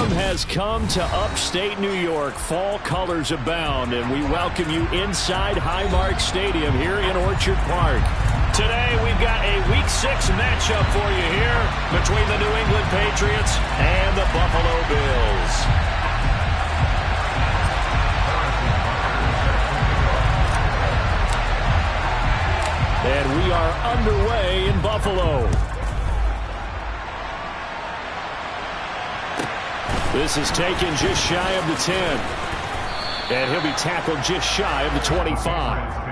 Autumn has come to upstate New York. Fall colors abound, and we welcome you inside Highmark Stadium here in Orchard Park. Today, we've got a Week 6 matchup for you here between the New England Patriots and the Buffalo Bills. And we are underway in Buffalo. This is taken just shy of the 10. And he'll be tackled just shy of the 25.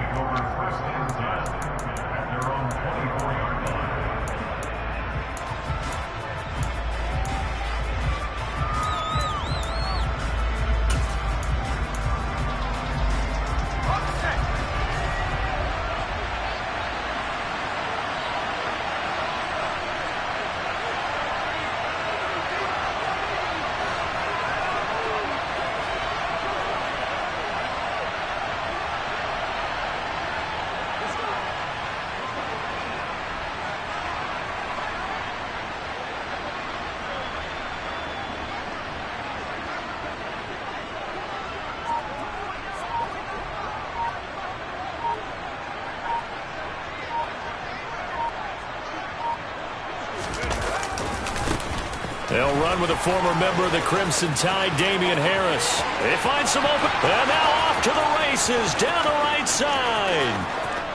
They'll run with a former member of the Crimson Tide, Damian Harris. They find some open. And now off to the races down the right side.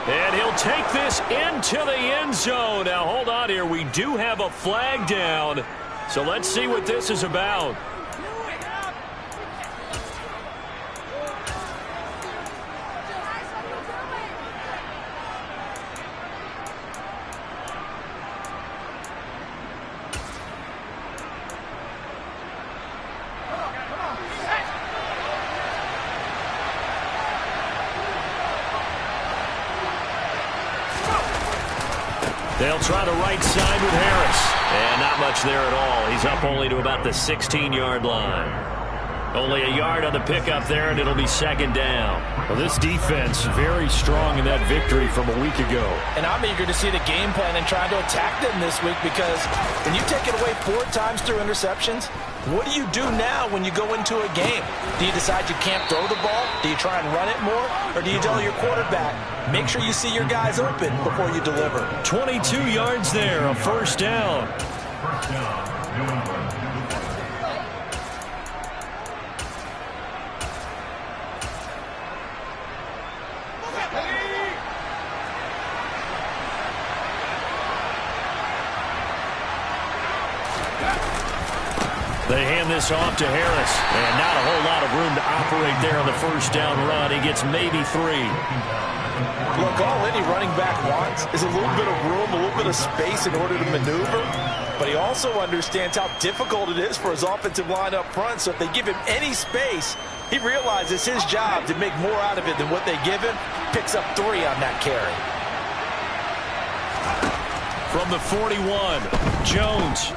And he'll take this into the end zone. Now, hold on here. We do have a flag down. So let's see what this is about. They'll try the right side with Harris. And not much there at all. He's up only to about the 16-yard line. Only a yard on the pickup there, and it'll be second down. Well, this defense very strong in that victory from a week ago. And I'm eager to see the game plan and trying to attack them this week, because when you take it away 4 times through interceptions, what do you do now when you go into a game? Do you decide you can't throw the ball? Do you try and run it more? Or do you tell your quarterback, make sure you see your guys open before you deliver? 22 yards there, a first down. First down, New England. They hand this off to Harris. And not a whole lot of room to operate there on the first down run. He gets maybe 3. Look, all any running back wants is a little bit of room, a little bit of space in order to maneuver. But he also understands how difficult it is for his offensive line up front. So if they give him any space, he realizes his job to make more out of it than what they give him. Picks up 3 on that carry. From the 41, Jones.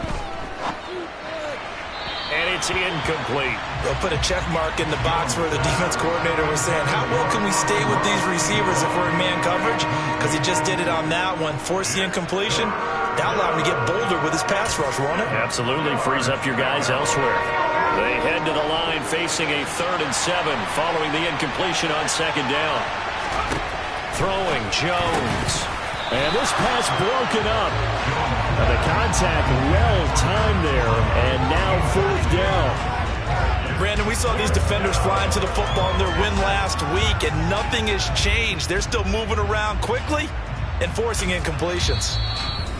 And it's incomplete. They'll put a check mark in the box where the defense coordinator was saying, how well can we stay with these receivers if we're in man coverage? Because he just did it on that one. Force the incompletion. That'll allow him to get bolder with his pass rush, won't it? Absolutely. Frees up your guys elsewhere. They head to the line facing a 3rd and 7 following the incompletion on second down. Throwing Jones. And this pass broken up. And the contact well-timed there, and now 4th down. Brandon, we saw these defenders flying to the football in their win last week, and nothing has changed. They're still moving around quickly and forcing incompletions.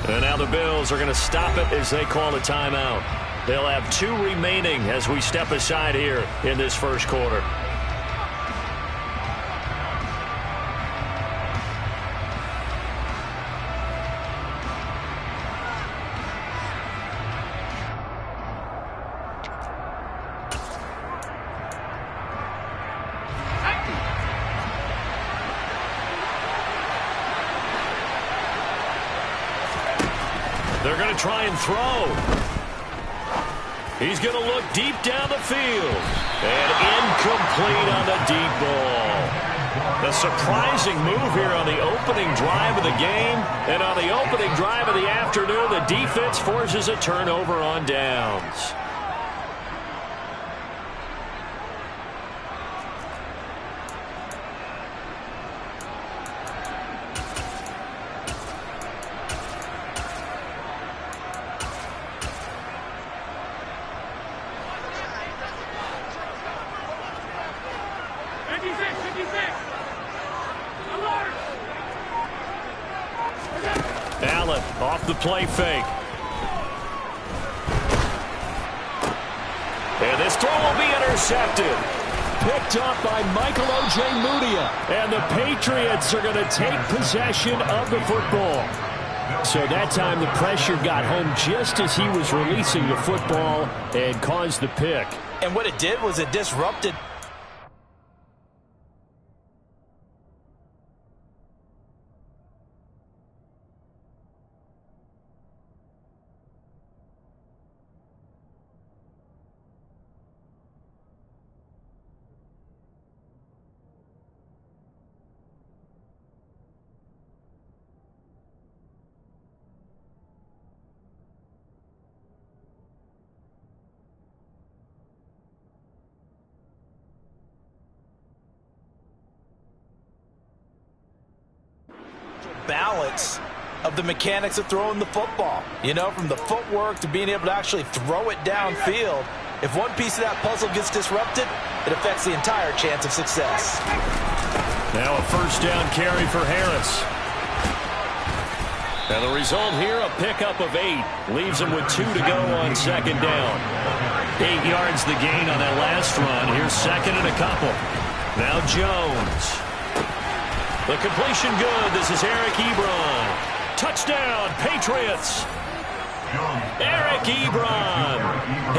And now the Bills are going to stop it as they call a timeout. They'll have 2 remaining as we step aside here in this first quarter. They're going to try and throw. He's going to look deep down the field. And incomplete on the deep ball. A surprising move here on the opening drive of the game. And on the opening drive of the afternoon, the defense forces a turnover on downs. the play fake. And this throw will be intercepted. Picked up by Michael Ojemudia. And the Patriots are going to take possession of the football. So that time the pressure got home just as he was releasing the football and caused the pick. And what it did was it disrupted. Balance of the mechanics of throwing the football. You know, from the footwork to being able to actually throw it downfield. If one piece of that puzzle gets disrupted, it affects the entire chance of success. Now a first down carry for Harris. And the result here, a pickup of 8. Leaves him with 2 to go on second down. 8 yards the gain on that last run. Here's second and a couple. Now Jones. The completion good. This is Eric Ebron. Touchdown, Patriots. Eric Ebron.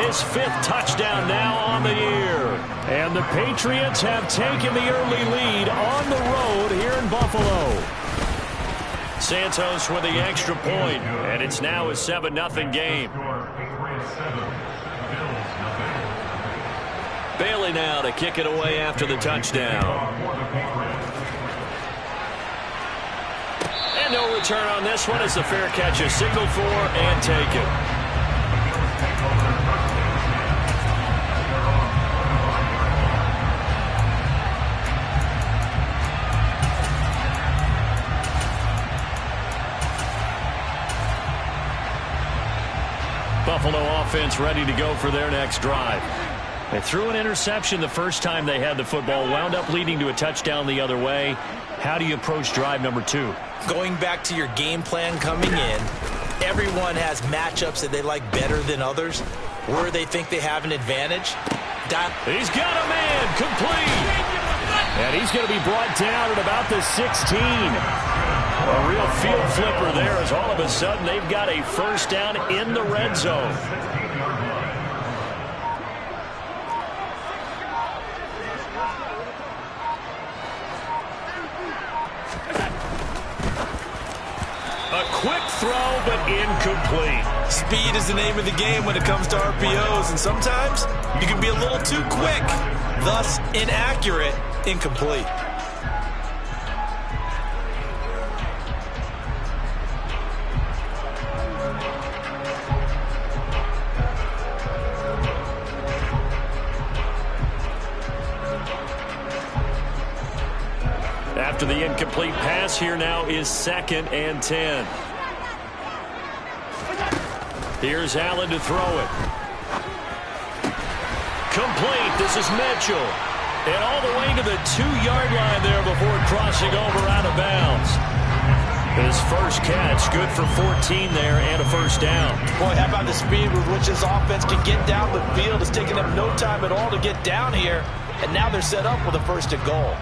His 5th touchdown now on the year. And the Patriots have taken the early lead on the road here in Buffalo. Santos with the extra point, and it's now a 7-0 game. Bailey now to kick it away after the touchdown. And no return on this one as the fair catch is signaled for and taken. Buffalo offense ready to go for their next drive. They threw an interception the first time they had the football, wound up leading to a touchdown the other way. How do you approach drive number 2? Going back to your game plan coming in, everyone has matchups that they like better than others, where they think they have an advantage. He's got a man, complete. And he's going to be brought down at about the 16. A real field flipper there as all of a sudden they've got a first down in the red zone. A quick throw, but incomplete. Speed is the name of the game when it comes to RPOs, and sometimes you can be a little too quick, thus inaccurate, incomplete. After the incomplete pass, here now is 2nd and 10. Here's Allen to throw it. Complete. This is Mitchell. And all the way to the 2-yard line there before crossing over out of bounds. His first catch, good for 14 there and a first down. Boy, how about the speed with which this offense can get down the field? It's taken them no time at all to get down here. And now they're set up with a 1st and goal.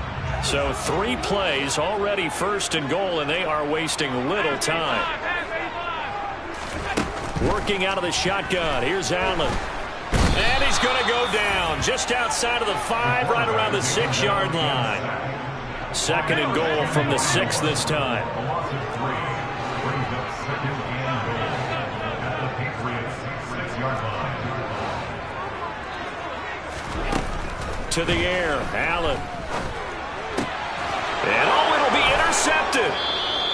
So 3 plays, already 1st and goal, and they are wasting little time. Working out of the shotgun. Here's Allen. And he's going to go down just outside of the 5, right around the 6-yard line. 2nd and goal from the 6 this time. To the air, Allen. And it'll be intercepted.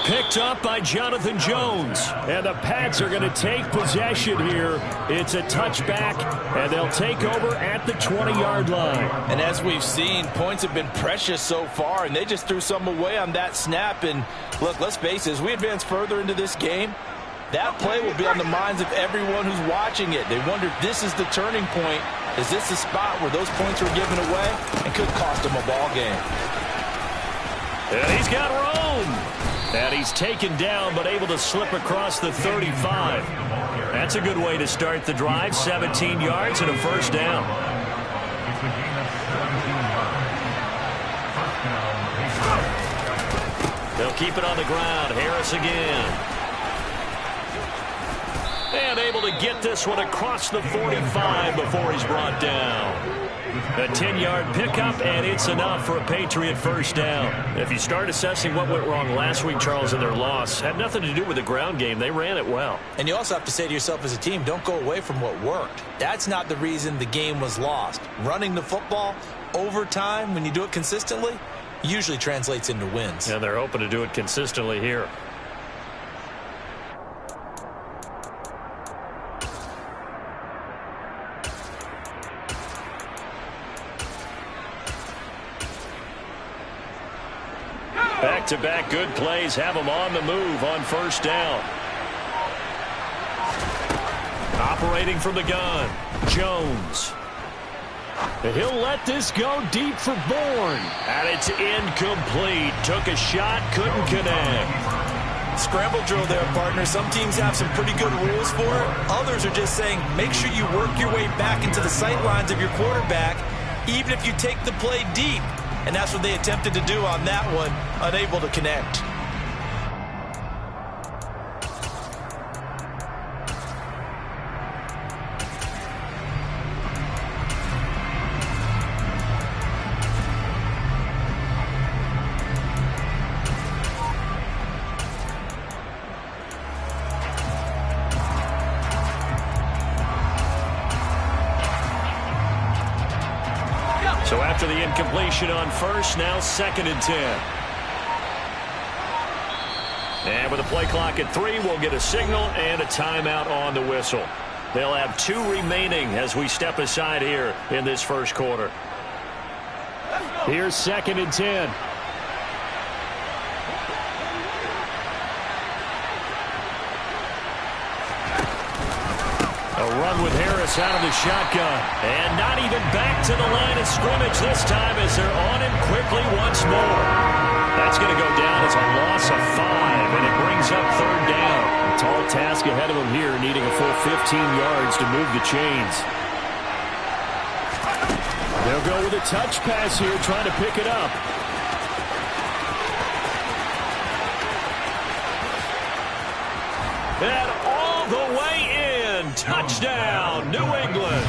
Picked up by Jonathan Jones. And the Pats are going to take possession here. It's a touchback, and they'll take over at the 20-yard line. And as we've seen, points have been precious so far, and they just threw some away on that snap. And look, let's face it, as we advance further into this game, that play will be on the minds of everyone who's watching it. They wonder if this is the turning point. Is this the spot where those points were given away and could cost them a ball game? And he's got room. And he's taken down but able to slip across the 35. That's a good way to start the drive. 17 yards and a first down. It's a gain of 17 yards. First down. They'll keep it on the ground. Harris again. And able to get this one across the 45 before he's brought down. A 10-yard pickup, and it's enough for a Patriot first down. If you start assessing what went wrong last week, Charles, in their loss, had nothing to do with the ground game. They ran it well. And you also have to say to yourself as a team, don't go away from what worked. That's not the reason the game was lost. Running the football over time, when you do it consistently, usually translates into wins. And they're hoping to do it consistently here. Back-to-back good plays have them on the move on first down. Operating from the gun, Jones. And he'll let this go deep for Bourne. And it's incomplete. Took a shot, couldn't connect. Scramble drill there, partner. Some teams have some pretty good rules for it. Others are just saying, make sure you work your way back into the sight lines of your quarterback, even if you take the play deep. And that's what they attempted to do on that one, unable to connect. So after the incompletion on first, now 2nd and 10. And with a play clock at 3, we'll get a signal and a timeout on the whistle. They'll have 2 remaining as we step aside here in this first quarter. Here's 2nd and 10. A run with Harris out of the shotgun. And not even back to the line of scrimmage this time as they're on him quickly once more. That's going to go down as a loss of 5, and it brings up 3rd down. A tall task ahead of him here, needing a full 15 yards to move the chains. They'll go with a touch pass here, trying to pick it up. And all the way in. Touchdown, New England.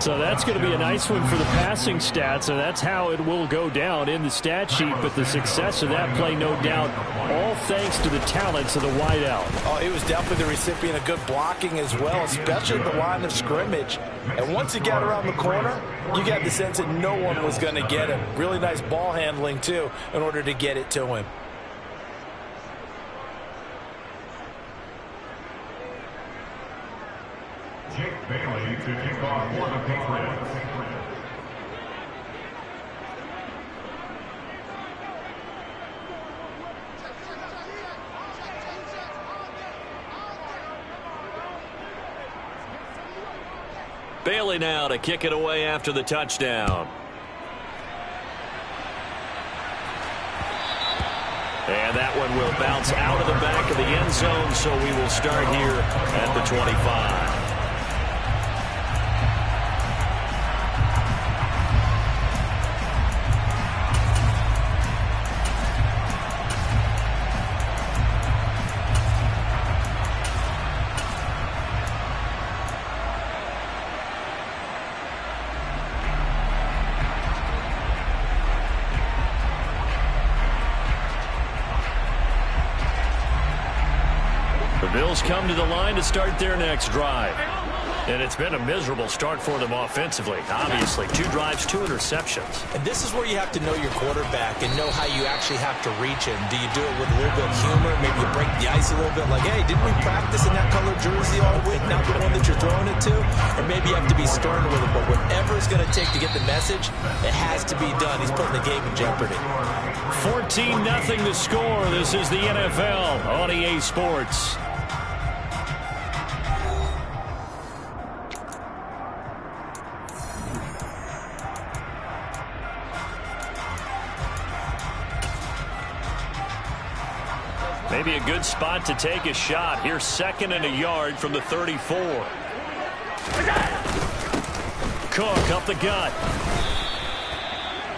So that's going to be a nice one for the passing stats, and that's how it will go down in the stat sheet. But the success of that play, no doubt, all thanks to the talents of the wideout. Oh, he was definitely the recipient of good blocking as well, especially at the line of scrimmage. And once he got around the corner, you got the sense that no one was going to get him. Really nice ball handling, too, in order to get it to him. Jake Bailey to kick off for the Patriots. Bailey now to kick it away after the touchdown. And that one will bounce out of the back of the end zone, so we will start here at the 25. Bills come to the line to start their next drive. And it's been a miserable start for them offensively. Obviously, 2 drives, 2 interceptions. And this is where you have to know your quarterback and know how you actually have to reach him. Do you do it with a little bit of humor? Maybe you break the ice a little bit like, hey, didn't we practice in that color jersey all week? Not the one that you're throwing it to? Or maybe you have to be stern with it. But whatever it's going to take to get the message, it has to be done. He's putting the game in jeopardy. 14-0 the score. This is the NFL on EA Sports. Maybe a good spot to take a shot. Here's 2nd and a yard from the 34. Cook up the gut.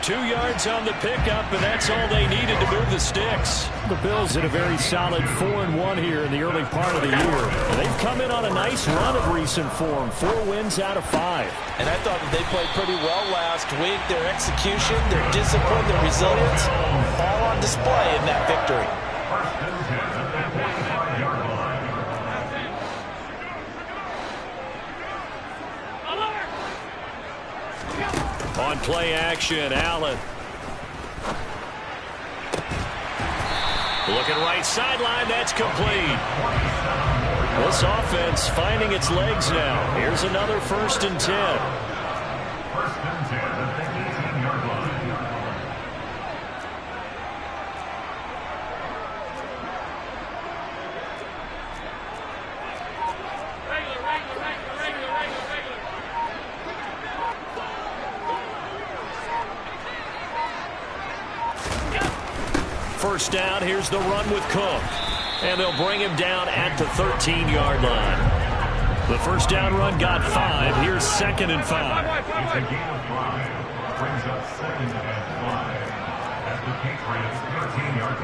2 yards on the pickup, and that's all they needed to move the sticks. The Bills in a very solid 4-1 here in the early part of the year. They've come in on a nice run of recent form, 4 wins out of 5. And I thought that they played pretty well last week. Their execution, their discipline, their resilience, all on display in that victory. First and 10 at the 45-yard line. On play action, Allen. Looking right sideline, that's complete. This offense finding its legs now. Here's another 1st and 10. First and 10 at the 18-yard line. First down, here's the run with Cook. And they'll bring him down at the 13-yard line. The first down run got 5. Here's 2nd and 5. It's a gain of 5. Brings up 2nd and 5 at the Patriots' 13-yard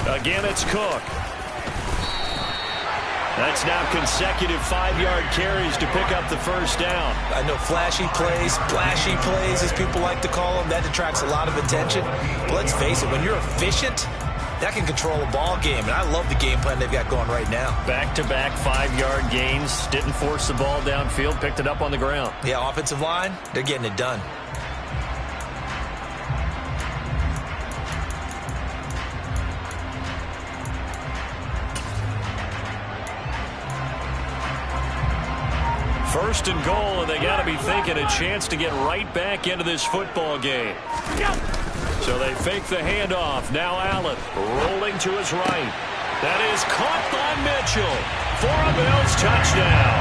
line. Again, it's Cook. That's now consecutive 5-yard carries to pick up the first down. I know flashy plays, splashy plays, as people like to call them, that attracts a lot of attention. But let's face it, when you're efficient, that can control a ball game. And I love the game plan they've got going right now. Back-to-back 5-yard gains. Didn't force the ball downfield. Picked it up on the ground. Yeah, offensive line, they're getting it done. First and goal, and they got to be thinking a chance to get right back into this football game. So they fake the handoff. Now Allen rolling to his right. That is caught by Mitchell for a Bills touchdown.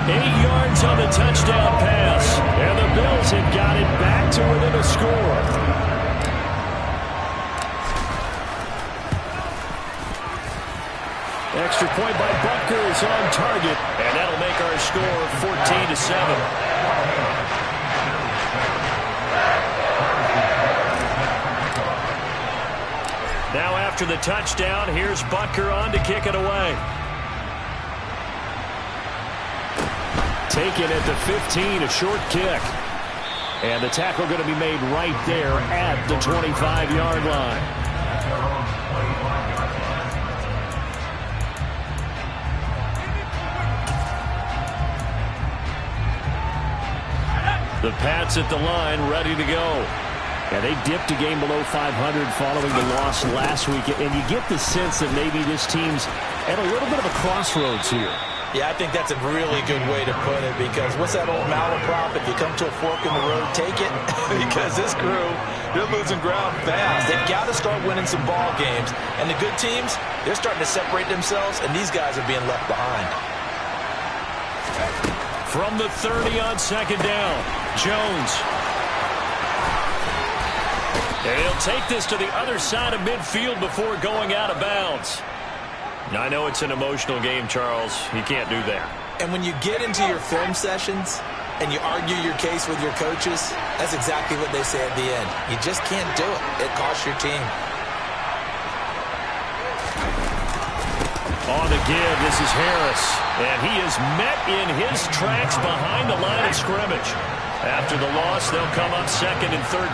8 yards on the touchdown pass, and the Bills have got it back to within a score. Extra point by Butker is on target, and that'll make our score 14-7. Now after the touchdown, here's Butker on to kick it away. Taken at the 15, a short kick. And the tackle going to be made right there at the 25-yard line. The Pats at the line, ready to go. And they dipped a game below 500 following the loss last week. And you get the sense that maybe this team's at a little bit of a crossroads here. Yeah, I think that's a really good way to put it, because what's that old malaprop? If you come to a fork in the road, take it. Because this crew, they're losing ground fast. They've got to start winning some ball games. And the good teams, they're starting to separate themselves, and these guys are being left behind. From the 30 on 2nd down, Jones. And he'll take this to the other side of midfield before going out of bounds. I know it's an emotional game, Charles. You can't do that. And when you get into your film sessions and you argue your case with your coaches, that's exactly what they say at the end. You just can't do it. It costs your team. On the give, this is Harris. And he is met in his tracks behind the line of scrimmage. After the loss, they'll come up 2nd and 13.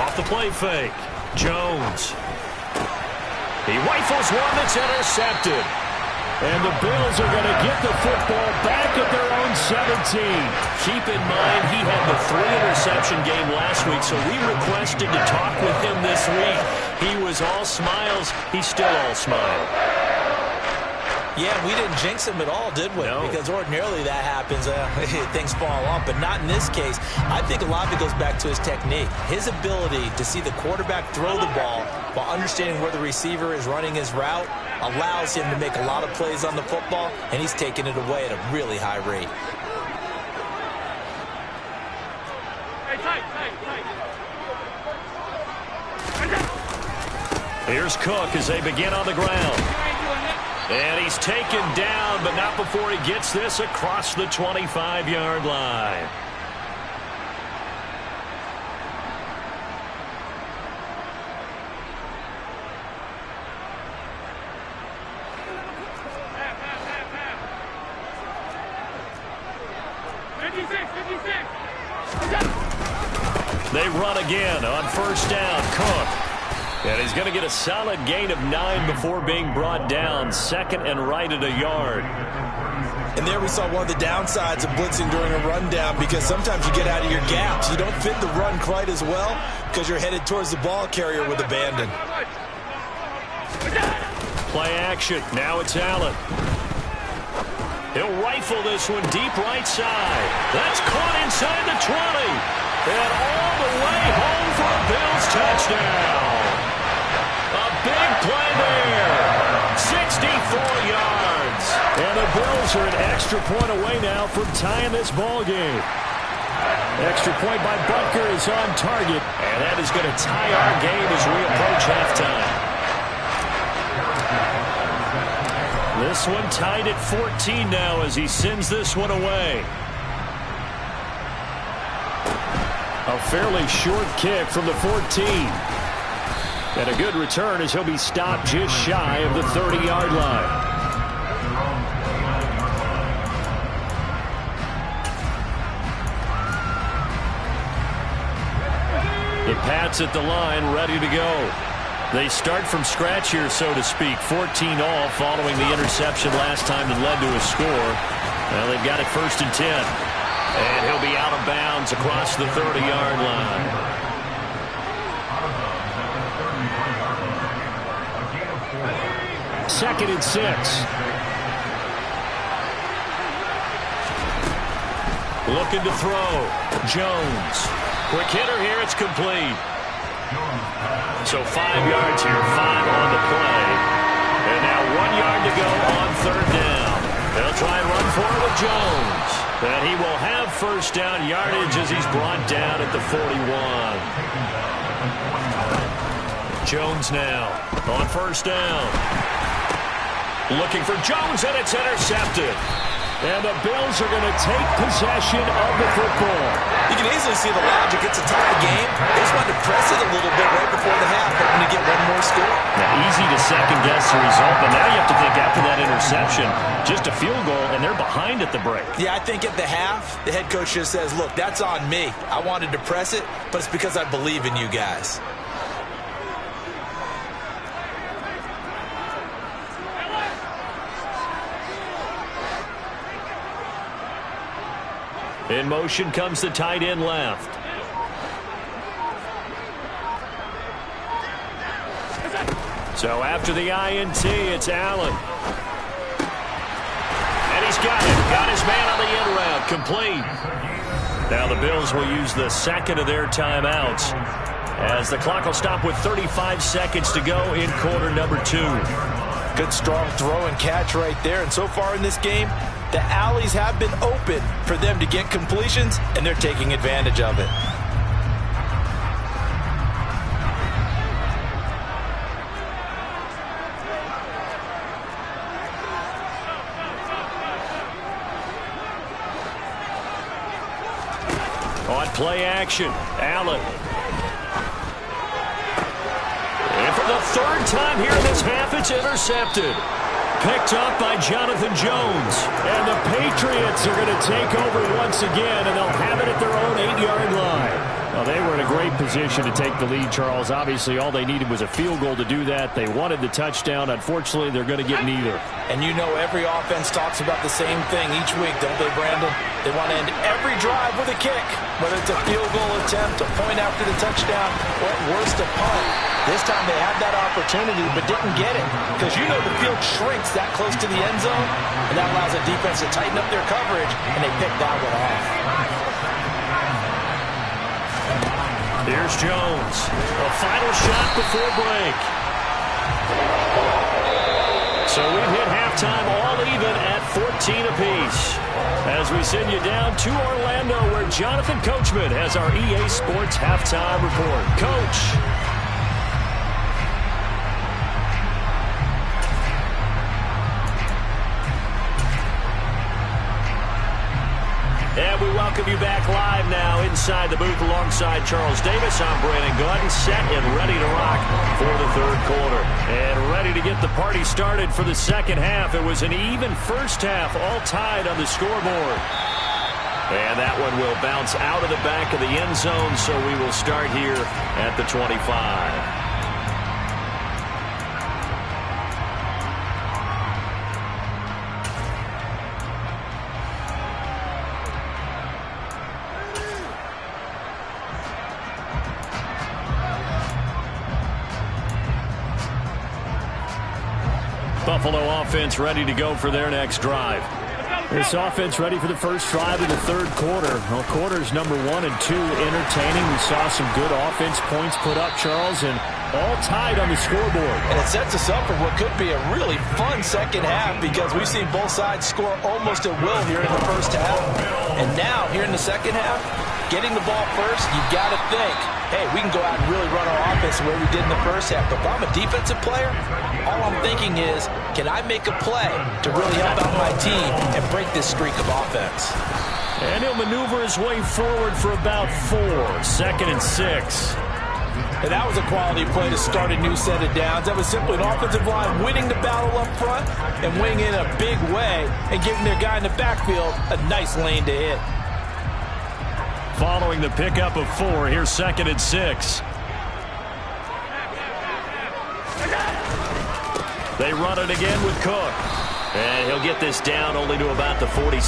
Off the play fake, Jones. He rifles one that's intercepted. And the Bills are going to get the football back at their own 17. Keep in mind, he had the 3-interception game last week, so we requested to talk with him this week. He was all smiles. He's still all smile. Yeah, we didn't jinx him at all, did we? No. Because ordinarily that happens, things fall off, but not in this case. I think a lot of it goes back to his technique. His ability to see the quarterback throw the ball while understanding where the receiver is running his route allows him to make a lot of plays on the football, and he's taking it away at a really high rate. Here's Cook as they begin on the ground. And he's taken down, but not before he gets this across the 25-yard line. They run again on first down. Cook. And he's going to get a solid gain of 9 before being brought down. Second and right at a yard. And there we saw one of the downsides of blitzing during a rundown, because sometimes you get out of your gaps. You don't fit the run quite as well because you're headed towards the ball carrier with abandon. Play action. Now it's Allen. He'll rifle this one deep right side. That's caught inside the 20. And all the way home for a Bills touchdown. A big play there. 64 yards. And the Bills are an extra point away now from tying this ball game. Extra point by Butker is on target. And that is going to tie our game as we approach halftime. This one tied at 14 now as he sends this one away. A fairly short kick from the 14. And a good return as he'll be stopped just shy of the 30-yard line. The Pats at the line, ready to go. They start from scratch here, so to speak. 14 all following the interception last time that led to a score. Well, they've got it first and 10. And he'll be out of bounds across the 30-yard line. Second and 6. Looking to throw. Jones. Quick hitter here. It's complete. So 5 yards here. 5 on the play. And now 1 yard to go on third down. They'll try and run for it with Jones. And he will have first down yardage as he's brought down at the 41. Jones now on first down. Looking for Jones, and it's intercepted. And the Bills are going to take possession of the football. You can easily see the logic. It's a tie game. They just wanted to press it a little bit right before the half, hoping to get one more score. Now, easy to second-guess the result, but now you have to think after that interception, just a field goal, and they're behind at the break. Yeah, I think at the half, the head coach just says, look, that's on me. I wanted to press it, but it's because I believe in you guys. In motion comes the tight end left. So after the INT, it's Allen. And he's got it. Got his man on the end route. Complete. Now the Bills will use the second of their timeouts as the clock will stop with 35 seconds to go in quarter number 2. Good strong throw and catch right there. And so far in this game, the alleys have been open for them to get completions, and they're taking advantage of it. On play action, Allen. And for the third time here in this half, it's intercepted. Picked up by Jonathan Jones. And the Patriots are going to take over once again, and they'll have it at their own 8-yard line. Well, they were in a great position to take the lead, Charles. Obviously, all they needed was a field goal to do that. They wanted the touchdown. Unfortunately, they're going to get neither. And you know every offense talks about the same thing each week, don't they, Brandon? They want to end every drive with a kick, whether it's a field goal attempt, a point after the touchdown, or at worst a punt. This time they had that opportunity but didn't get it because you know the field shrinks that close to the end zone, and that allows the defense to tighten up their coverage, and they picked that one off. Here's Jones. A final shot before break. So we've hit halftime all even at 14 apiece. As we send you down to Orlando, where Jonathan Coachman has our EA Sports halftime report. Coach. And we welcome you back live now inside the booth alongside Charles Davis. I'm Brandon Gordon, set and ready to rock for the third quarter. And ready to get the party started for the second half. It was an even first half, all tied on the scoreboard. And that one will bounce out of the back of the end zone, so we will start here at the 25. Buffalo offense ready to go for their next drive. This offense ready for the first drive of the third quarter. Well, quarters number 1 and 2 entertaining. We saw some good offense points put up, Charles, and all tied on the scoreboard. And it sets us up for what could be a really fun second half because we've seen both sides score almost at will here in the first half. And now, here in the second half, getting the ball first, you've got to think, hey, we can go out and really run our offense the way we did in the first half. But if I'm a defensive player, all I'm thinking is, can I make a play to really help out my team and break this streak of offense? And he'll maneuver his way forward for about 4. 2nd and 6. And that was a quality play to start a new set of downs. That was simply an offensive line winning the battle up front and winning in a big way and giving their guy in the backfield a nice lane to hit. Following the pickup of 4, here's 2nd and 6. They run it again with Cook. And he'll get this down only to about the 46.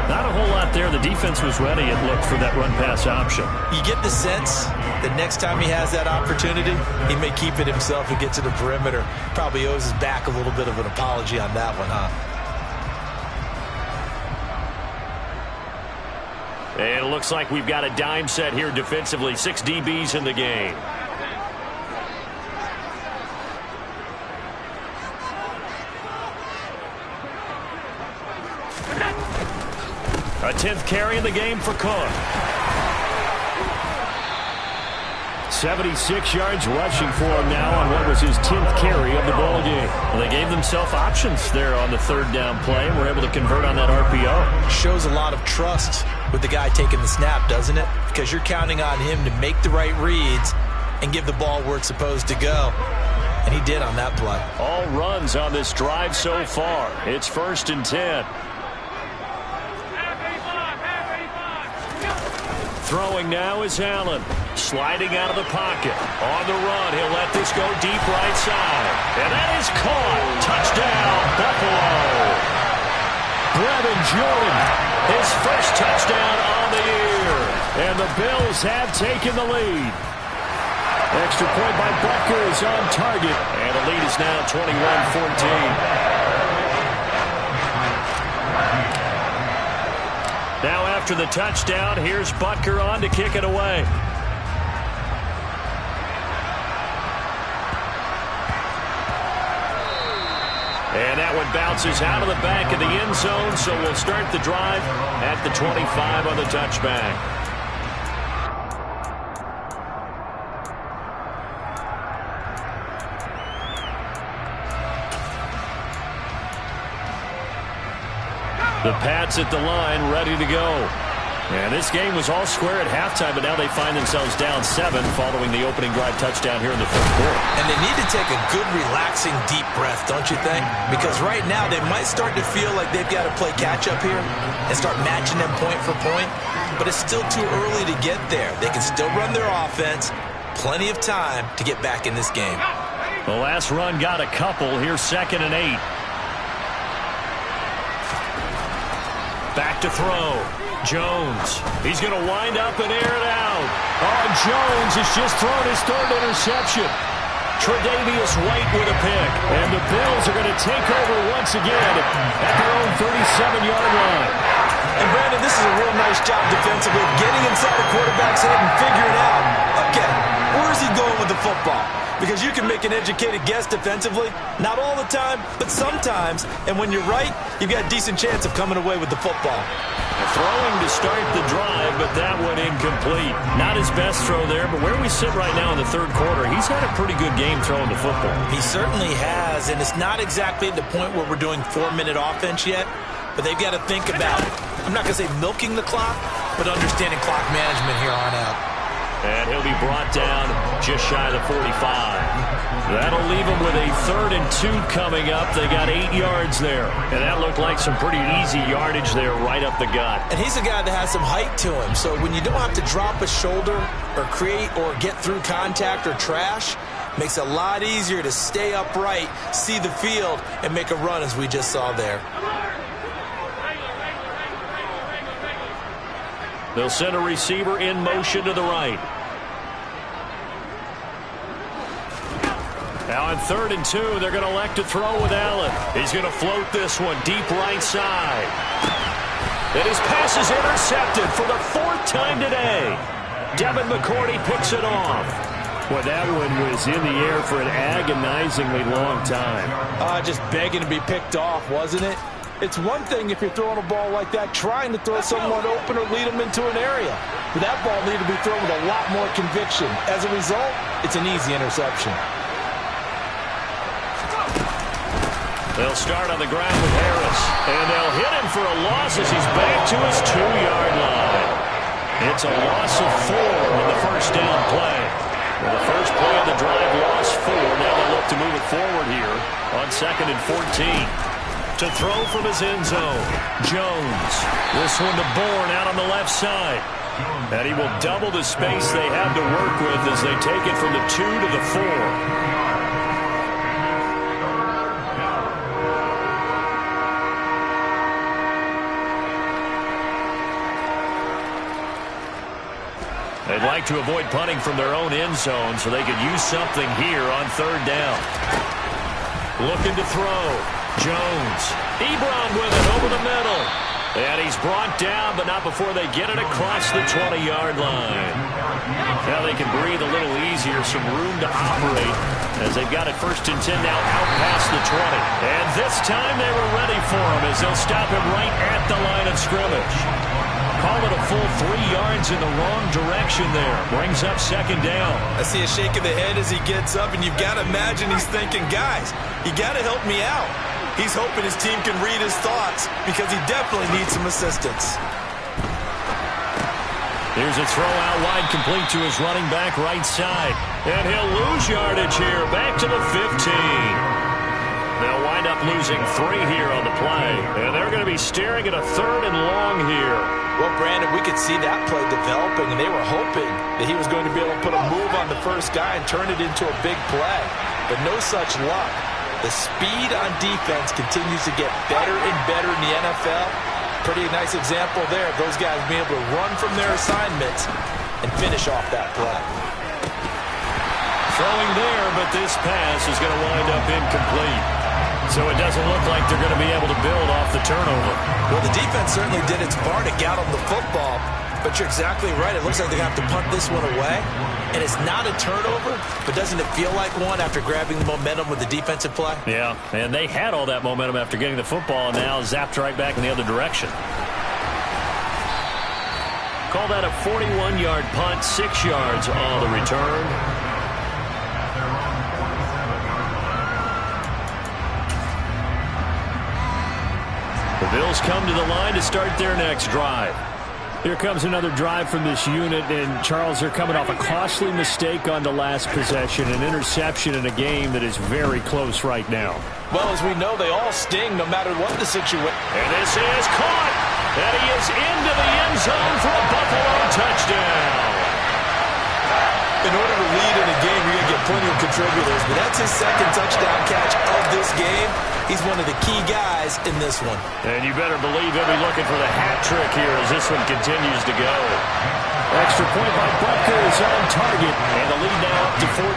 Not a whole lot there. The defense was ready, it looked, for that run-pass option. You get the sense that next time he has that opportunity, he may keep it himself and get to the perimeter. Probably owes his back a little bit of an apology on that one, huh? And it looks like we've got a dime set here defensively. 6 DBs in the game. A 10th carry in the game for Cook. 76 yards rushing for him now on what was his 10th carry of the ball game. Well, they gave themselves options there on the third down play and were able to convert on that RPO. Shows a lot of trust with the guy taking the snap, doesn't it? Because you're counting on him to make the right reads and give the ball where it's supposed to go. And he did on that play. All runs on this drive so far. It's 1st and 10. Throwing now is Allen. Sliding out of the pocket. On the run, he'll let this go deep right side. And that is caught. Touchdown, Buffalo. Brevin Jordan, his first touchdown on the year. And the Bills have taken the lead. Extra point by Butker is on target. And the lead is now 21-14. Now after the touchdown, here's Butker on to kick it away. And that one bounces out of the back of the end zone, so we'll start the drive at the 25 on the touchback. The Pats at the line, ready to go. And this game was all square at halftime, but now they find themselves down 7 following the opening drive touchdown here in the third quarter. And they need to take a good, relaxing, deep breath, don't you think? Because right now they might start to feel like they've got to play catch-up here and start matching them point for point. But it's still too early to get there. They can still run their offense. Plenty of time to get back in this game. The last run got a couple. Here's 2nd and 8. Back to throw. Jones. He's going to wind up and air it out. Oh, Jones has just thrown his 3rd interception. Tre'Davious White with a pick. And the Bills are going to take over once again at their own 37-yard line. And Brandon, this is a real nice job defensively of getting inside the quarterback's head and figuring out, okay, where is he going with the football? Because you can make an educated guess defensively, not all the time, but sometimes. And when you're right, you've got a decent chance of coming away with the football. Throwing to start the drive, but that one incomplete. Not his best throw there, but where we sit right now in the third quarter, he's had a pretty good game throwing the football. He certainly has, and it's not exactly at the point where we're doing 4-minute offense yet, but they've got to think about, I'm not going to say milking the clock, but understanding clock management here on out. And he'll be brought down just shy of the 45. That'll leave him with a 3rd and 2 coming up. They got 8 yards there. And that looked like some pretty easy yardage there right up the gut. And he's a guy that has some height to him. So when you don't have to drop a shoulder or create or get through contact or trash, makes it a lot easier to stay upright, see the field, and make a run as we just saw there. They'll send a receiver in motion to the right. Now on 3rd and 2, they're going to elect to throw with Allen. He's going to float this one deep right side. And his pass is intercepted for the 4th time today. Devin McCourty picks it off. Well, that one was in the air for an agonizingly long time. Just begging to be picked off, wasn't it? It's one thing if you're throwing a ball like that, trying to throw someone open or lead them into an area. But that ball needed to be thrown with a lot more conviction. As a result, it's an easy interception. They'll start on the ground with Harris. And they'll hit him for a loss as he's back to his 2-yard line. It's a loss of 4 on the first down play. Well, the first play of the drive lost 4. Now they'll look to move it forward here on 2nd and 14. To throw from his end zone, Jones. This one to Bourne out on the left side. And he will double the space they have to work with as they take it from the 2 to the 4. They'd like to avoid punting from their own end zone so they could use something here on 3rd down. Looking to throw. Jones. Ebron with it over the middle. And he's brought down, but not before they get it across the 20-yard line. Now they can breathe a little easier, some room to operate as they've got it 1st and 10 now out past the 20. And this time they were ready for him as they'll stop him right at the line of scrimmage. Call it a full 3 yards in the wrong direction there. Brings up 2nd down. I see a shake of the head as he gets up, and you've got to imagine he's thinking, guys, you got to help me out. He's hoping his team can read his thoughts because he definitely needs some assistance. Here's a throw out wide, complete to his running back right side. And he'll lose yardage here, back to the 15. They'll wind up losing 3 here on the play. And they're going to be staring at a 3rd and long here. Well, Brandon, we could see that play developing, and they were hoping that he was going to be able to put a move on the first guy and turn it into a big play. But no such luck. The speed on defense continues to get better and better in the NFL. Pretty nice example there of those guys being able to run from their assignments and finish off that play. Throwing there, but this pass is going to wind up incomplete. So it doesn't look like they're going to be able to build off the turnover. Well, the defense certainly did its part to get on the football, but you're exactly right. It looks like they're going to have to punt this one away. And it's not a turnover, but doesn't it feel like one after grabbing the momentum with the defensive play? Yeah, and they had all that momentum after getting the football, and now zapped right back in the other direction. Call that a 41-yard punt, 6 yards on the return. The Bills come to the line to start their next drive. Here comes another drive from this unit, and Charles, they're coming off a costly mistake on the last possession, an interception in a game that is very close right now. Well, as we know, they all sting no matter what the situation. And this is caught, and he is into the end zone for a Buffalo touchdown. In order to lead in a game, you're going to get plenty of contributors, but that's his second touchdown catch of this game. He's one of the key guys in this one. And you better believe he'll be looking for the hat trick here as this one continues to go. Extra point by Butker is on target, and the lead now up to 14.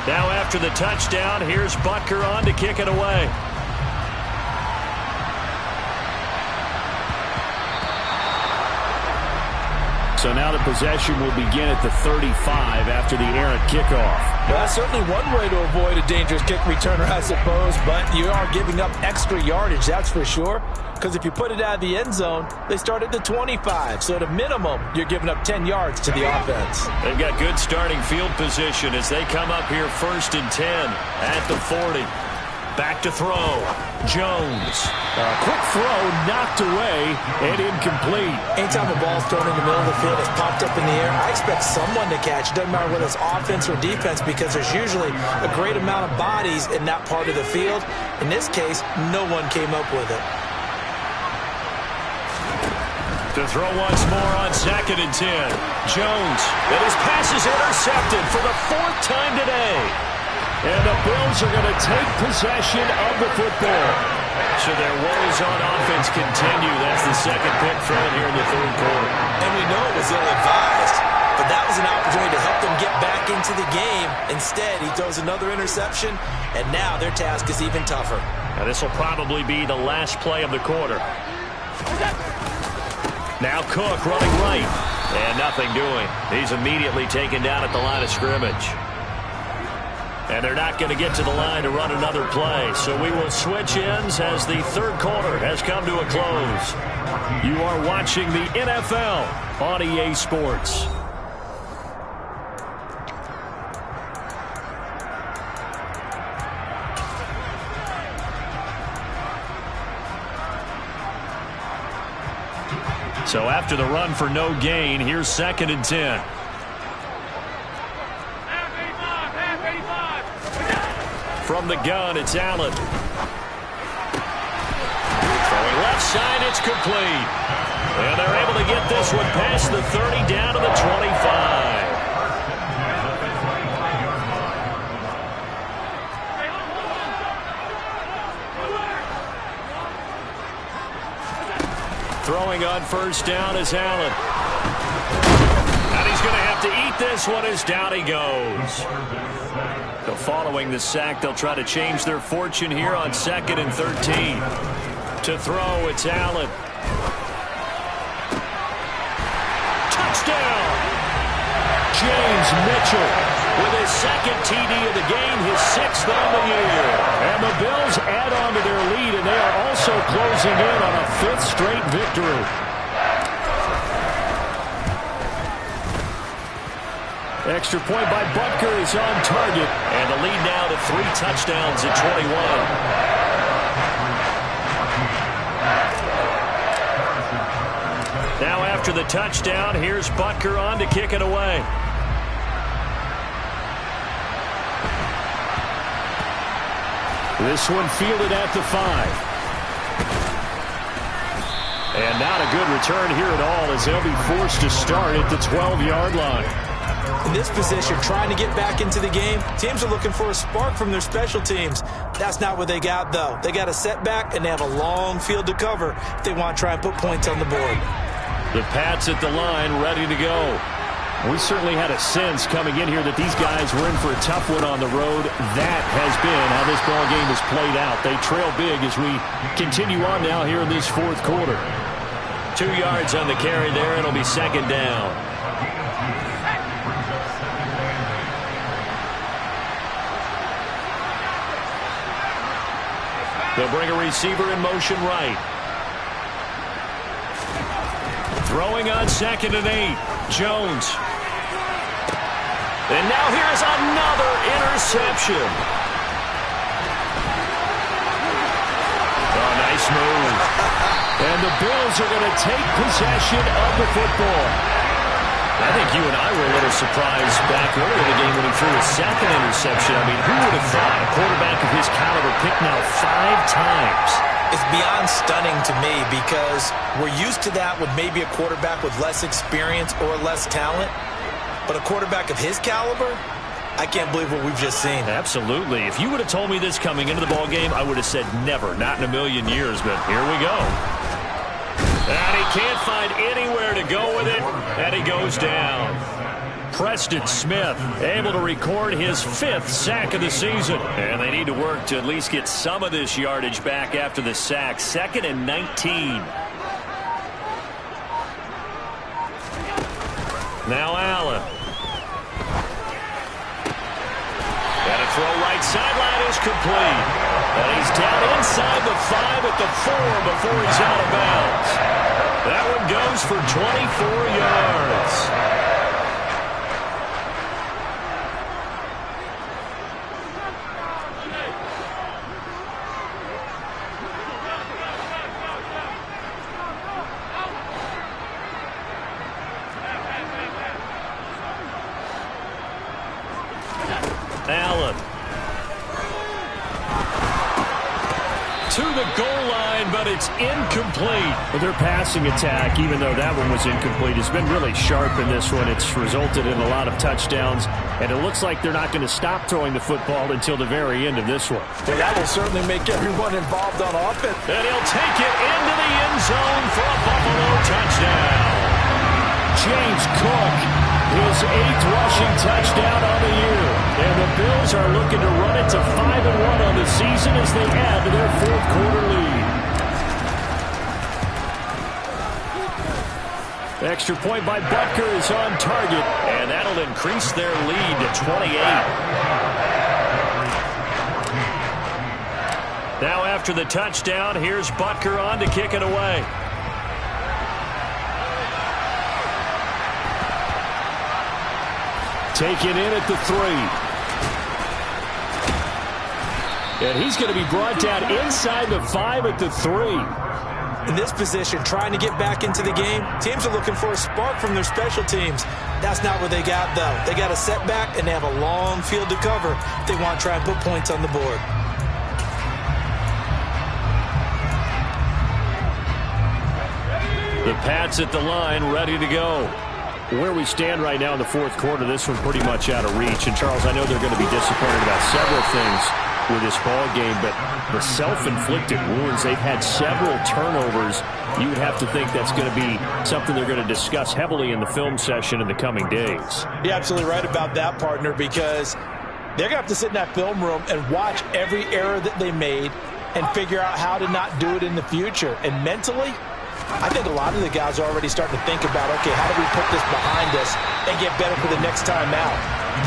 Now after the touchdown, here's Butker on to kick it away. So now the possession will begin at the 35 after the errant kickoff. Well, that's certainly one way to avoid a dangerous kick returner, I suppose, but you are giving up extra yardage, that's for sure, because if you put it out of the end zone, they start at the 25. So at a minimum, you're giving up 10 yards to the offense. They've got good starting field position as they come up here 1st and 10 at the 40. Back to throw. Jones. A quick throw knocked away and incomplete. Anytime a ball's thrown in the middle of the field, it's popped up in the air, I expect someone to catch. It doesn't matter whether it's offense or defense because there's usually a great amount of bodies in that part of the field. In this case, no one came up with it. To throw once more on 2nd and 10. Jones. And his pass is intercepted for the 4th time today. And the Bills are going to take possession of the football. So their woes on offense continue. That's the second pick thrown here in the 3rd quarter. And we know it was ill-advised, but that was an opportunity to help them get back into the game. Instead, he throws another interception, and now their task is even tougher. Now this will probably be the last play of the quarter. Now Cook running right, and nothing doing. He's immediately taken down at the line of scrimmage. And they're not going to get to the line to run another play. So we will switch ends as the 3rd quarter has come to a close. You are watching the NFL on EA Sports. So after the run for no gain, here's 2nd and 10. From the gun, it's Allen. Throwing left side, it's complete. And they're able to get this one past the 30 down to the 25. Throwing on 1st down is Allen. And he's going to have to eat this one as down he goes. So following the sack, they'll try to change their fortune here on 2nd and 13. To throw, it's Allen. Touchdown! James Mitchell with his 2nd TD of the game, his 6th on the year. And the Bills add on to their lead, and they are also closing in on a 5th straight victory. Extra point by Butker is on target. And the lead now to 3 touchdowns at 21. Now after the touchdown, here's Butker on to kick it away. This one fielded at the 5. And not a good return here at all as they'll be forced to start at the 12-yard line. In this position, trying to get back into the game, teams are looking for a spark from their special teams. That's not what they got, though. They got a setback, and they have a long field to cover if they want to try and put points on the board. The Pats at the line, ready to go. We certainly had a sense coming in here that these guys were in for a tough one on the road. That has been how this ball game has played out. They trail big as we continue on now here in this 4th quarter. 2 yards on the carry there, and it'll be 2nd down. They'll bring a receiver in motion right. Throwing on 2nd and 8. Jones. And now here's another interception. Oh, nice smooth. And the Bills are going to take possession of the football. I think you and I were a little surprised back earlier in the game when he threw his second interception. I mean, who would have thought a quarterback of his caliber picked now 5 times? It's beyond stunning to me because we're used to that with maybe a quarterback with less experience or less talent. But a quarterback of his caliber, I can't believe what we've just seen. Absolutely. If you would have told me this coming into the ball game, I would have said never, not in a million years. But here we go. And he can't find anywhere to go with it, and he goes down. Preston Smith able to record his 5th sack of the season. And they need to work to at least get some of this yardage back after the sack. 2nd and 19. Now Allen. And a throw right sideline is complete. And he's down inside the 5 at the 4 before he's out of bounds. That one goes for 24 yards. Allen. To the goal line, but it's incomplete. Well, their passing attack, even though that one was incomplete, has been really sharp in this one. It's resulted in a lot of touchdowns, and it looks like they're not going to stop throwing the football until the very end of this one. Well, that will certainly make everyone involved on offense. And he'll take it into the end zone for a Buffalo touchdown. James Cook, his 8th rushing touchdown on the year. And the Bills are looking to run it to 5-1 on the season as they add to their 4th quarter lead. Extra point by Butker is on target, and that'll increase their lead to 28. Now after the touchdown, here's Butker on to kick it away. Taken in at the 3. And he's going to be brought down inside the 5 at the 3. In this position, trying to get back into the game, teams are looking for a spark from their special teams. That's not what they got, though. They got a setback, and they have a long field to cover if they want to try and put points on the board. The Pats at the line, ready to go. Where we stand right now in the 4th quarter, this one pretty much out of reach. And, Charles, I know they're going to be disappointed about several things with this ball game, but the self-inflicted wounds, they've had several turnovers. You would have to think that's going to be something they're going to discuss heavily in the film session in the coming days. You're absolutely right about that, partner, because they're going to have to sit in that film room and watch every error that they made and figure out how to not do it in the future. And mentally, I think a lot of the guys are already starting to think about, okay, how do we put this behind us and get better for the next time out?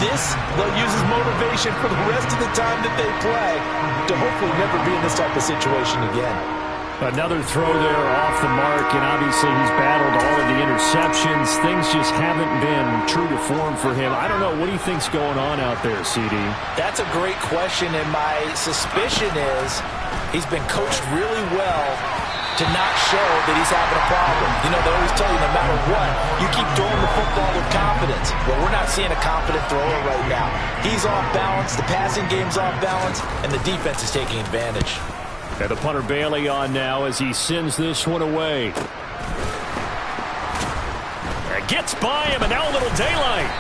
This, they'll use as motivation for the rest of the time that they play to hopefully never be in this type of situation again. Another throw there off the mark, and obviously he's battled all of the interceptions. Things just haven't been true to form for him. I don't know. What do you think's going on out there, CD? That's a great question, and my suspicion is he's been coached really well to not show that he's having a problem. You know, they always tell you no matter what, you keep throwing the football with confidence. Well, we're not seeing a confident thrower right now. He's off balance, the passing game's off balance, and the defense is taking advantage. And the punter Bailey on now as he sends this one away. And gets by him, and now a little daylight.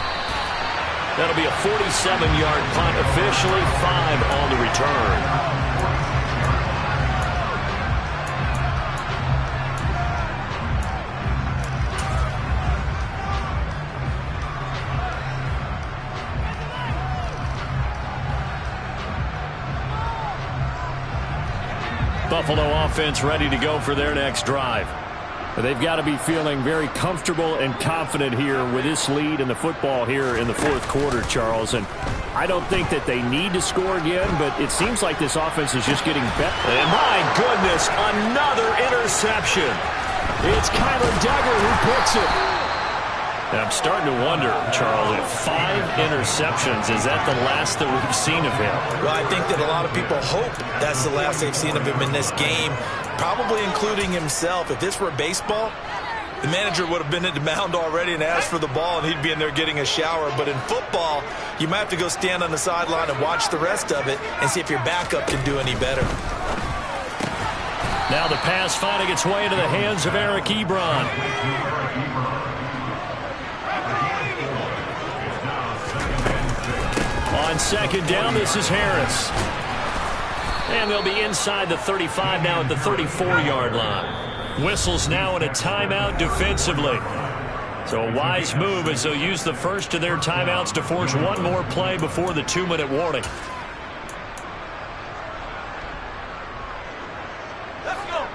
That'll be a 47-yard punt, officially 5 on the return. Buffalo offense ready to go for their next drive. They've got to be feeling very comfortable and confident here with this lead in the football here in the 4th quarter, Charles. And I don't think that they need to score again, but it seems like this offense is just getting better. And my goodness, another interception. It's Kyler Duggar who puts it. I'm starting to wonder, Charles, if 5 interceptions, is that the last that we've seen of him? Well, I think that a lot of people hope that's the last they've seen of him in this game, probably including himself. If this were baseball, the manager would have been at the mound already and asked for the ball, and he'd be in there getting a shower. But in football, you might have to go stand on the sideline and watch the rest of it and see if your backup can do any better. Now the pass finding its way into the hands of Eric Ebron. On second down, this is Harris. And they'll be inside the 35 now at the 34-yard line. Whistles now in a timeout defensively. So a wise move as they'll use the first of their timeouts to force one more play before the 2-minute warning.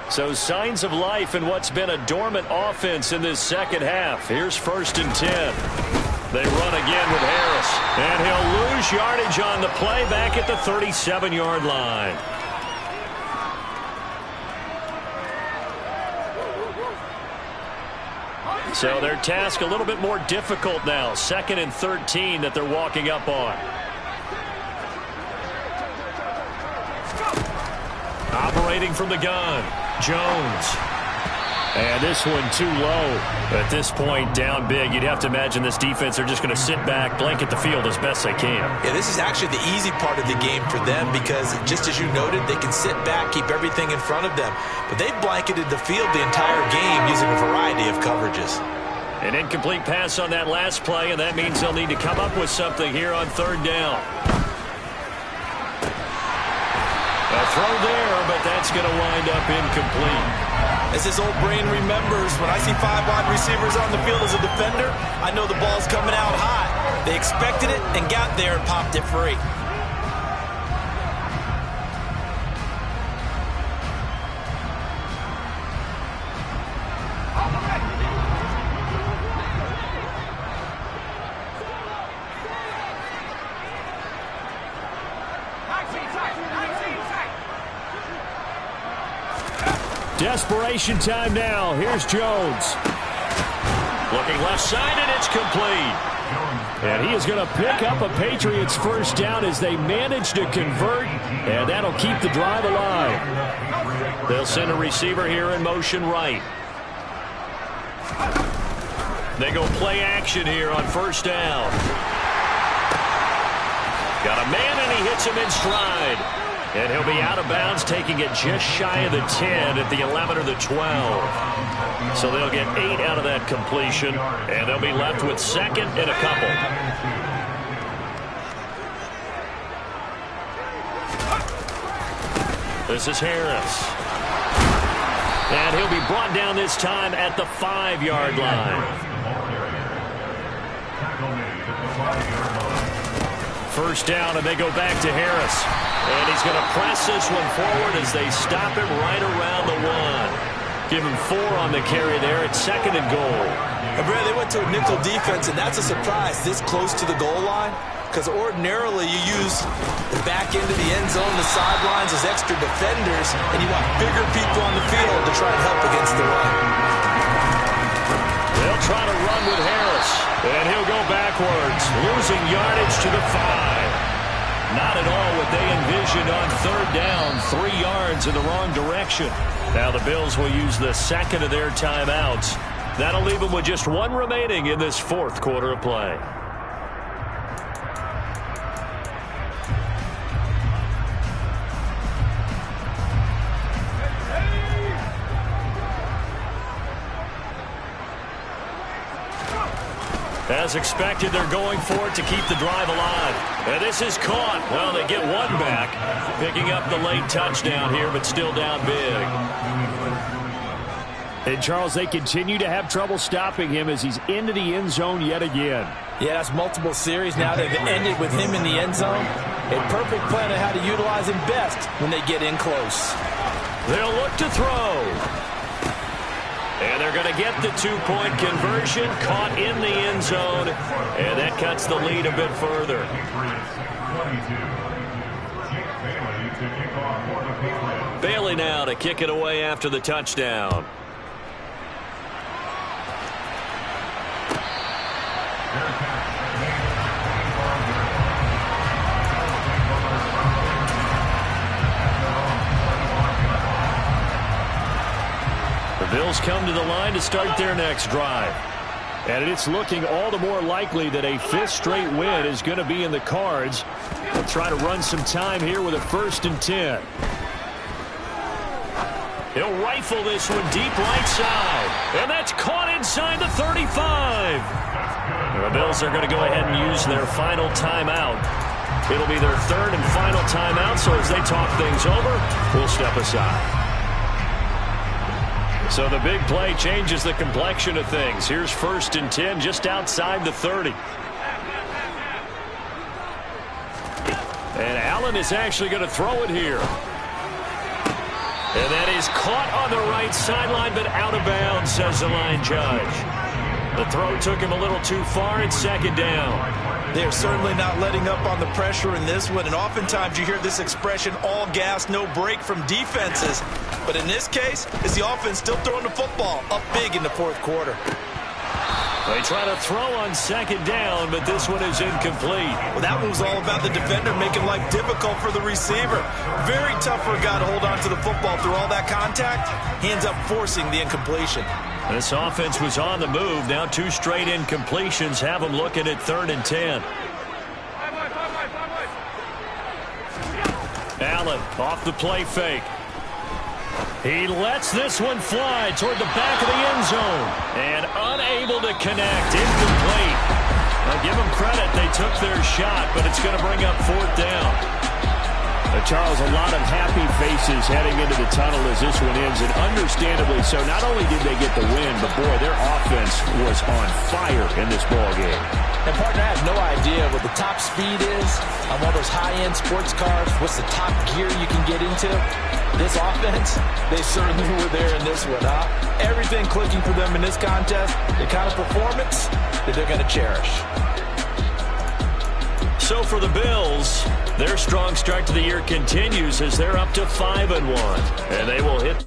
So signs of life in what's been a dormant offense in this second half. Here's 1st and 10. They run again with Harris. And he'll lose yardage on the play back at the 37-yard line. So their task a little bit more difficult now. 2nd and 13 that they're walking up on. Operating from the gun, Jones. And this one too low. At this point, down big. You'd have to imagine this defense are just going to sit back, blanket the field as best they can. Yeah, this is actually the easy part of the game for them because, just as you noted, they can sit back, keep everything in front of them. But they've blanketed the field the entire game using a variety of coverages. An incomplete pass on that last play, and that means they'll need to come up with something here on 3rd down. A throw there, but that's going to wind up incomplete. As his old brain remembers, when I see 5 wide receivers on the field as a defender, I know the ball's coming out high. They expected it and got there and popped it free. Desperation time now. Here's Jones. Looking left side, and it's complete. And he is going to pick up a Patriots 1st down as they manage to convert, and that'll keep the drive alive. They'll send a receiver here in motion right. They go play action here on 1st down. Got a man, and he hits him in stride. And he'll be out of bounds, taking it just shy of the 10 at the 11 or the 12. So they'll get 8 out of that completion, and they'll be left with 2nd and a couple. This is Harris. And he'll be brought down this time at the 5-yard line. 1st down, and they go back to Harris. And he's going to press this one forward as they stop him right around the 1. Give him 4 on the carry there at 2nd and goal. And Brad, they went to a nickel defense, and that's a surprise this close to the goal line. Because ordinarily you use the back end of the end zone, the sidelines as extra defenders, and you want bigger people on the field to try and help against the run. They'll try to run with Harris, and he'll go backwards, losing yardage to the 5. Not at all what they envisioned on 3rd down, 3 yards in the wrong direction. Now the Bills will use the 2nd of their timeouts. That'll leave them with just 1 remaining in this 4th quarter of play. As expected, they're going for it to keep the drive alive. And this is caught. Well, they get 1 back, picking up the late touchdown here, but still down big. And, Charles, they continue to have trouble stopping him as he's into the end zone yet again. Yeah, that's multiple series now. They've ended with him in the end zone. A perfect plan on how to utilize him best when they get in close. They'll look to throw. And they're going to get the 2-point conversion, caught in the end zone, and that cuts the lead a bit further. Bailey now to kick it away after the touchdown. The Bills come to the line to start their next drive. And it's looking all the more likely that a fifth straight win is going to be in the cards. They'll try to run some time here with a 1st and 10. He'll rifle this one deep right side. And that's caught inside the 35. The Bills are going to go ahead and use their final timeout. It'll be their 3rd and final timeout, so as they talk things over, we'll step aside. So the big play changes the complexion of things. Here's 1st and 10 just outside the 30. And Allen is actually going to throw it here. And that is caught on the right sideline, but out of bounds, says the line judge. The throw took him a little too far. It's 2nd down. They're certainly not letting up on the pressure in this one, and oftentimes you hear this expression, all gas, no break from defenses. But in this case, is the offense still throwing the football up big in the 4th quarter? They try to throw on 2nd down, but this one is incomplete. Well, that one was all about the defender making life difficult for the receiver. Very tough for a guy to hold on to the football through all that contact. He ends up forcing the incompletion. This offense was on the move. Now 2 straight incompletions have them looking at 3rd and 10. Allen off the play fake. He lets this one fly toward the back of the end zone. And unable to connect. Incomplete. Now give them credit. They took their shot, but it's going to bring up 4th down. Charles, a lot of happy faces heading into the tunnel as this one ends, and understandably so. Not only did they get the win, but boy, their offense was on fire in this ball game. And partner, I have no idea what the top speed is on one of those high-end sports cars. What's the top gear you can get into? This offense, they certainly were there in this one, huh? Everything clicking for them in this contest, the kind of performance that they're going to cherish. So for the Bills, their strong start to the year continues as they're up to 5-1. And they will hit